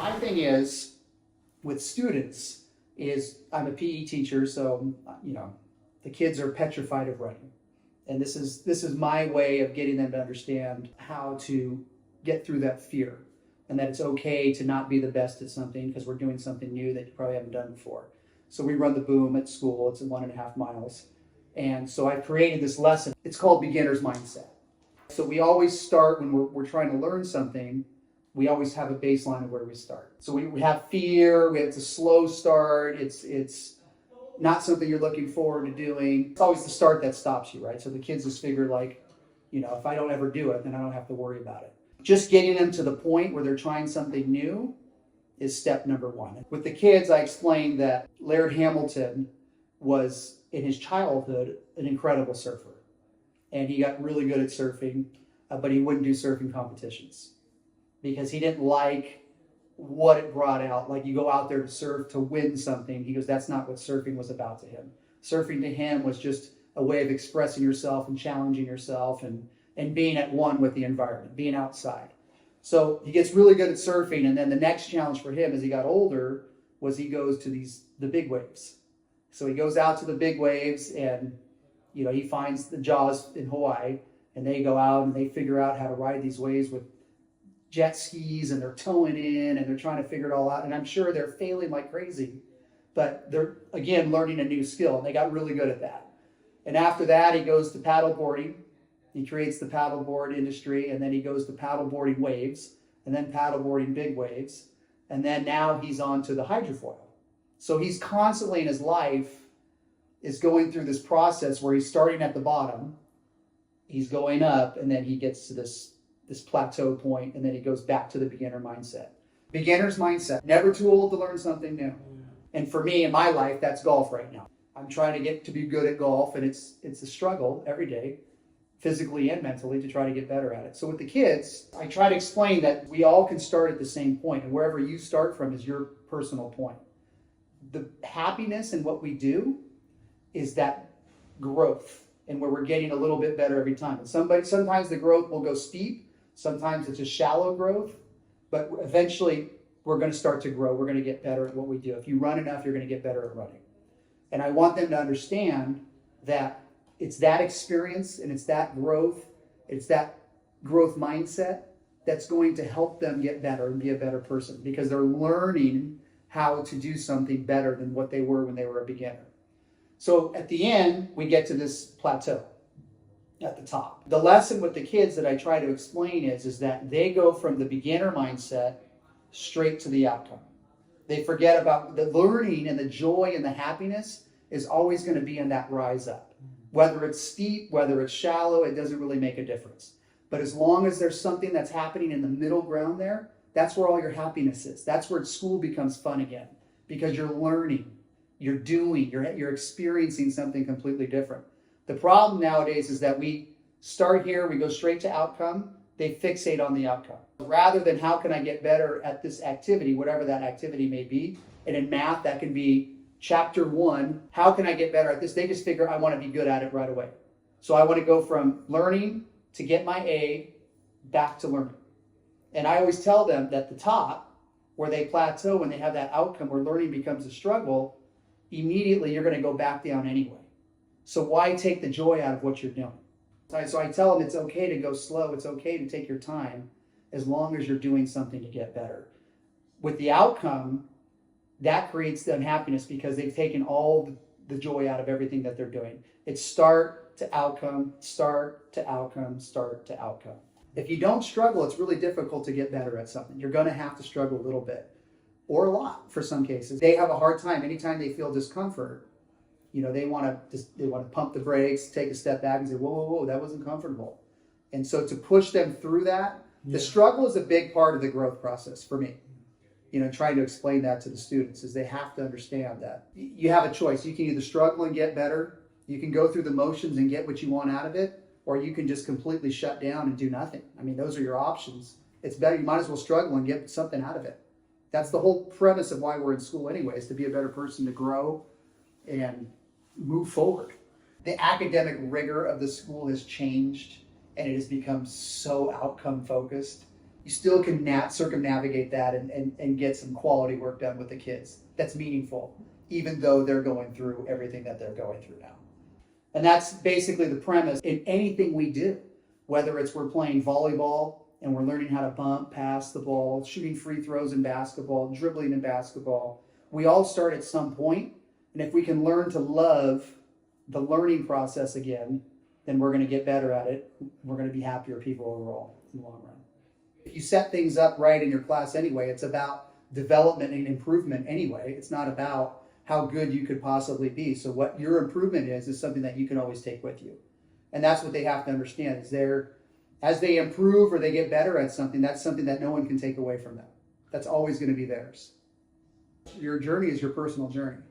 My thing is with students is I'm a PE teacher, so the kids are petrified of running. And this is my way of getting them to understand how to get through that fear and that it's okay to not be the best at something because we're doing something new that you probably haven't done before. So we run the boom at school. It's 1.5 miles. And so I created this lesson. It's called beginner's mindset. So we always start when we're trying to learn something, we always have a baseline of where we start. So we have fear, it's a slow start, it's not something you're looking forward to doing. It's always the start that stops you, right? So the kids just figure if I don't ever do it, then I don't have to worry about it. Just getting them to the point where they're trying something new is step number one. With the kids, I explained that Laird Hamilton was, in his childhood, an incredible surfer. And he got really good at surfing, but he wouldn't do surfing competitions because he didn't like what it brought out. Like, you go out there to surf to win something. He goes, that's not what surfing was about to him. Surfing to him was just a way of expressing yourself and challenging yourself and being at one with the environment, being outside. So he gets really good at surfing, and then the next challenge for him as he got older was he goes to the big waves. So he goes out to the big waves, and he finds the Jaws in Hawaii, and they go out and they figure out how to ride these waves with jet skis, and they're towing in, and they're trying to figure it all out. And I'm sure they're failing like crazy, but they're, again, learning a new skill, and they got really good at that. And after that, he goes to paddleboarding. He creates the paddleboard industry, and then he goes to paddleboarding waves, and then paddleboarding big waves, and then now he's on to the hydrofoil. So he's constantly in his life is going through this process where he's starting at the bottom, he's going up, and then he gets to this plateau point, and then he goes back to the beginner mindset. Beginner's mindset, never too old to learn something new. And for me in my life, that's golf right now. I'm trying to get to be good at golf, and it's a struggle every day, physically and mentally, to try to get better at it. So with the kids, I try to explain that we all can start at the same point, and wherever you start from is your personal point. The happiness in what we do is that growth, and where we're getting a little bit better every time. And sometimes the growth will go steep, sometimes it's a shallow growth, but eventually we're going to start to grow. We're going to get better at what we do. If you run enough, you're going to get better at running. And I want them to understand that it's that experience and it's that growth mindset that's going to help them get better and be a better person, because they're learning how to do something better than what they were when they were a beginner. So at the end, we get to this plateau at the top. The lesson with the kids that I try to explain is that they go from the beginner mindset straight to the outcome. They forget about the learning, and the joy and the happiness is always going to be in that rise up. Whether it's steep, whether it's shallow, it doesn't really make a difference. But as long as there's something that's happening in the middle ground there, that's where all your happiness is. That's where school becomes fun again, because you're learning, you're doing, you're experiencing something completely different. The problem nowadays is that we start here, we go straight to outcome, they fixate on the outcome. Rather than how can I get better at this activity, whatever that activity may be, and in math that can be chapter 1, how can I get better at this? They just figure I want to be good at it right away. So I want to go from learning to get my A back to learning. And I always tell them that the top, where they plateau, when they have that outcome where learning becomes a struggle, immediately you're going to go back down anyway. So why take the joy out of what you're doing? So I tell them it's okay to go slow. It's okay to take your time as long as you're doing something to get better. With the outcome, that creates the unhappiness because they've taken all the joy out of everything that they're doing. It's start to outcome, start to outcome, start to outcome. If you don't struggle, it's really difficult to get better at something. You're going to have to struggle a little bit, or a lot for some cases. They have a hard time anytime they feel discomfort. They want to pump the brakes, take a step back and say, whoa, that wasn't comfortable. And so to push them through that, the struggle is a big part of the growth process for me. Trying to explain that to the students is they have to understand that you have a choice. You can either struggle and get better, you can go through the motions and get what you want out of it, or you can just completely shut down and do nothing. I mean, those are your options. It's better, you might as well struggle and get something out of it. That's the whole premise of why we're in school anyway, is to be a better person, to grow and move forward. The academic rigor of the school has changed, and it has become so outcome focused you still can circumnavigate that and get some quality work done with the kids that's meaningful, even though they're going through everything that they're going through now. And that's basically the premise in anything we do, whether it's we're playing volleyball and we're learning how to bump, pass the ball, shooting free throws in basketball, dribbling in basketball. We all start at some point, and if we can learn to love the learning process again, then we're going to get better at it. We're going to be happier people overall in the long run. If you set things up right in your class anyway, it's about development and improvement anyway. It's not about how good you could possibly be. So what your improvement is something that you can always take with you. And that's what they have to understand is as they improve or they get better at something, that's something that no one can take away from them. That's always going to be theirs. Your journey is your personal journey.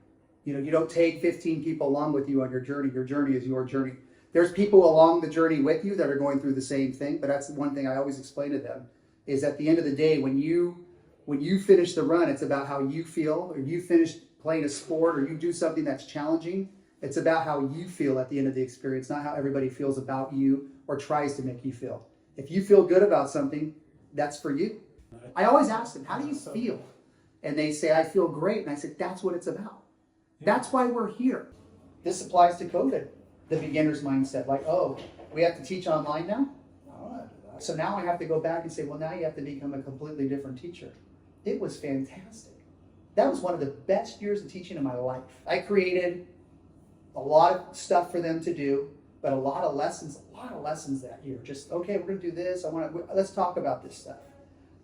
You don't take 15 people along with you on your journey. Your journey is your journey. There's people along the journey with you that are going through the same thing, but that's the one thing I always explain to them is at the end of the day, when you finish the run, it's about how you feel, or you finish playing a sport, or you do something that's challenging. It's about how you feel at the end of the experience, not how everybody feels about you or tries to make you feel. If you feel good about something, that's for you. I always ask them, how do you feel? And they say, I feel great. And I said, that's what it's about. That's why we're here. This applies to COVID, the beginner's mindset. Like, oh, we have to teach online now? So now I have to go back and say, well, now you have to become a completely different teacher. It was fantastic. That was one of the best years of teaching in my life. I created a lot of stuff for them to do, but a lot of lessons that year. Just, okay, we're going to do this. Let's talk about this stuff.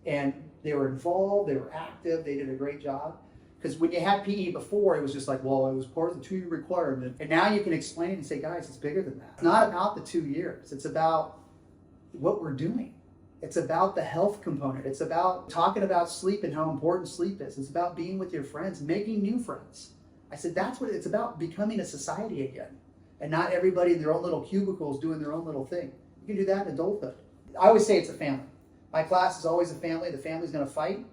And they were involved, they were active, they did a great job. Because when you had PE before, it was just like, well, it was part of the 2-year requirement. And now you can explain it and say, guys, it's bigger than that. It's not about the 2 years. It's about what we're doing. It's about the health component. It's about talking about sleep and how important sleep is. It's about being with your friends, making new friends. I said, that's what it's about, becoming a society again. And not everybody in their own little cubicles doing their own little thing. You can do that in adulthood. I always say it's a family. My class is always a family. The family's going to fight.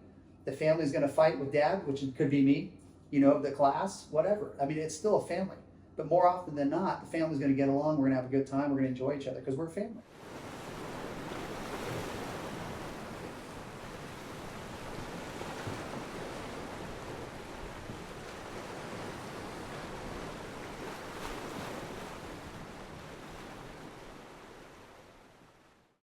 The family's going to fight with dad, which could be me, the class, whatever. I mean, it's still a family. But more often than not, the family's going to get along. We're going to have a good time. We're going to enjoy each other because we're a family.